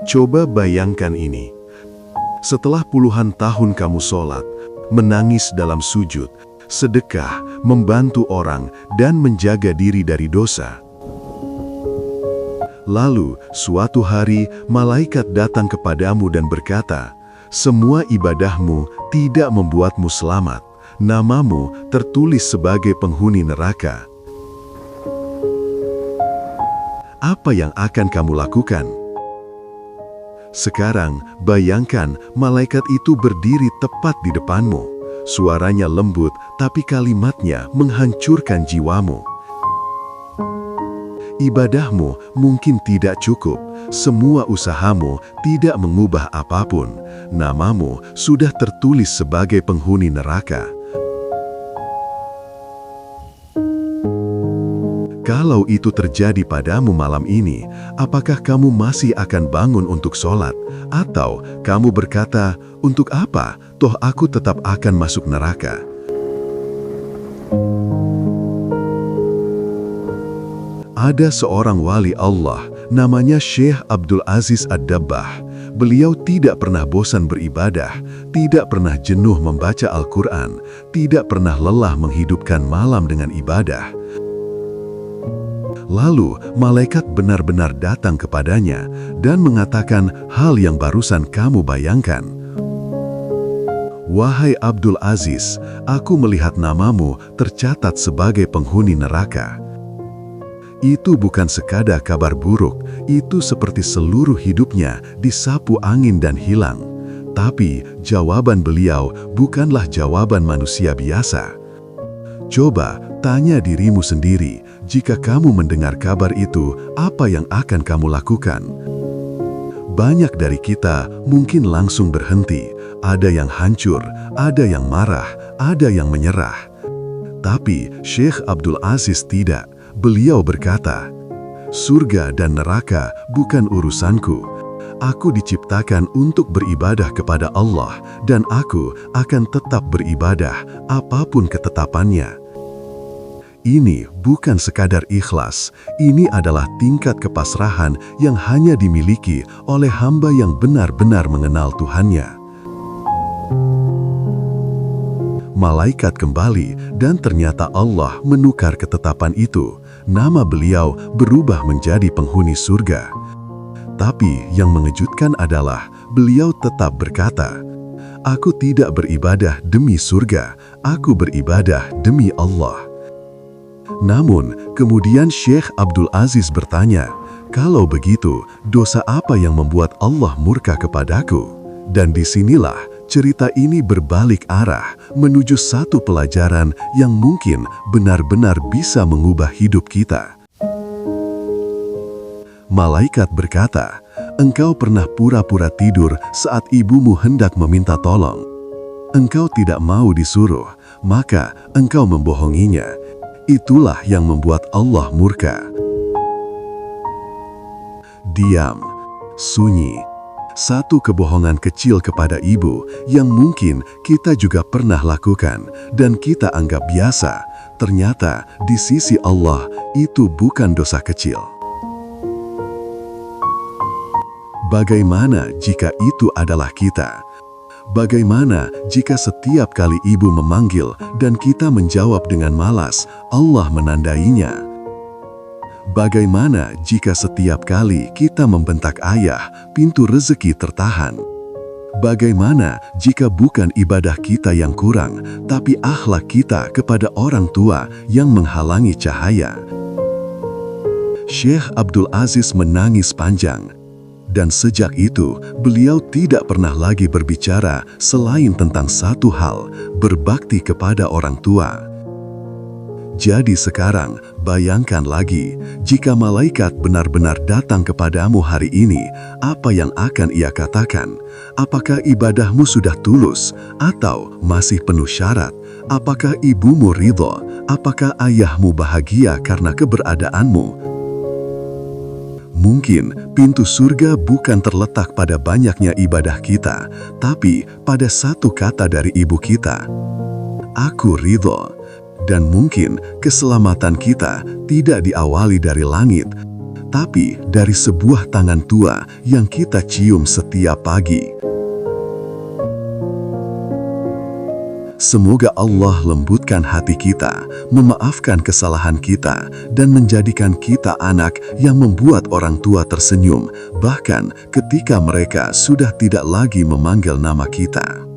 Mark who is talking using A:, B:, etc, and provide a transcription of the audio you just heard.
A: Coba bayangkan ini. Setelah puluhan tahun kamu sholat, menangis dalam sujud, sedekah, membantu orang, dan menjaga diri dari dosa. Lalu, suatu hari, malaikat datang kepadamu dan berkata, "Semua ibadahmu tidak membuatmu selamat. Namamu tertulis sebagai penghuni neraka." Apa yang akan kamu lakukan? Sekarang, bayangkan malaikat itu berdiri tepat di depanmu. Suaranya lembut, tapi kalimatnya menghancurkan jiwamu. Ibadahmu mungkin tidak cukup, semua usahamu tidak mengubah apapun. Namamu sudah tertulis sebagai penghuni neraka. Kalau itu terjadi padamu malam ini, apakah kamu masih akan bangun untuk sholat? Atau kamu berkata, "Untuk apa? Toh aku tetap akan masuk neraka." Ada seorang wali Allah, namanya Syekh Abdul Aziz Ad-Dabbah. Beliau tidak pernah bosan beribadah, tidak pernah jenuh membaca Al-Quran, tidak pernah lelah menghidupkan malam dengan ibadah. Lalu, malaikat benar-benar datang kepadanya dan mengatakan hal yang barusan kamu bayangkan. "Wahai Abdul Aziz, aku melihat namamu tercatat sebagai penghuni neraka." Itu bukan sekadar kabar buruk, itu seperti seluruh hidupnya disapu angin dan hilang. Tapi, jawaban beliau bukanlah jawaban manusia biasa. Coba tanya dirimu sendiri, jika kamu mendengar kabar itu, apa yang akan kamu lakukan? Banyak dari kita mungkin langsung berhenti, ada yang hancur, ada yang marah, ada yang menyerah. Tapi Syekh Abdul Aziz tidak. Beliau berkata, "Surga dan neraka bukan urusanku. Aku diciptakan untuk beribadah kepada Allah, dan aku akan tetap beribadah apapun ketetapannya." Ini bukan sekadar ikhlas, ini adalah tingkat kepasrahan yang hanya dimiliki oleh hamba yang benar-benar mengenal Tuhannya. Malaikat kembali dan ternyata Allah menukar ketetapan itu. Nama beliau berubah menjadi penghuni surga. Tapi yang mengejutkan adalah beliau tetap berkata, "Aku tidak beribadah demi surga, aku beribadah demi Allah." Namun, kemudian Syekh Abdul Aziz bertanya, "Kalau begitu, dosa apa yang membuat Allah murka kepadaku?" Dan disinilah cerita ini berbalik arah menuju satu pelajaran yang mungkin benar-benar bisa mengubah hidup kita. Malaikat berkata, "Engkau pernah pura-pura tidur saat ibumu hendak meminta tolong. Engkau tidak mau disuruh, maka engkau membohonginya. Itulah yang membuat Allah murka." Diam, sunyi. Satu kebohongan kecil kepada ibu yang mungkin kita juga pernah lakukan dan kita anggap biasa, ternyata di sisi Allah itu bukan dosa kecil. Bagaimana jika itu adalah kita? Bagaimana jika setiap kali ibu memanggil dan kita menjawab dengan malas, Allah menandainya? Bagaimana jika setiap kali kita membentak ayah, pintu rezeki tertahan? Bagaimana jika bukan ibadah kita yang kurang, tapi akhlak kita kepada orang tua yang menghalangi cahaya? Syekh Abdul Aziz menangis panjang. Dan sejak itu, beliau tidak pernah lagi berbicara selain tentang satu hal, berbakti kepada orang tua. Jadi sekarang, bayangkan lagi, jika malaikat benar-benar datang kepadamu hari ini, apa yang akan ia katakan? Apakah ibadahmu sudah tulus, atau masih penuh syarat? Apakah ibumu ridho? Apakah ayahmu bahagia karena keberadaanmu? Mungkin pintu surga bukan terletak pada banyaknya ibadah kita, tapi pada satu kata dari ibu kita, "Aku ridho." Dan mungkin keselamatan kita tidak diawali dari langit, tetapi dari sebuah tangan tua yang kita cium setiap pagi. Semoga Allah lembutkan hati kita, memaafkan kesalahan kita, dan menjadikan kita anak yang membuat orang tua tersenyum, bahkan ketika mereka sudah tidak lagi memanggil nama kita.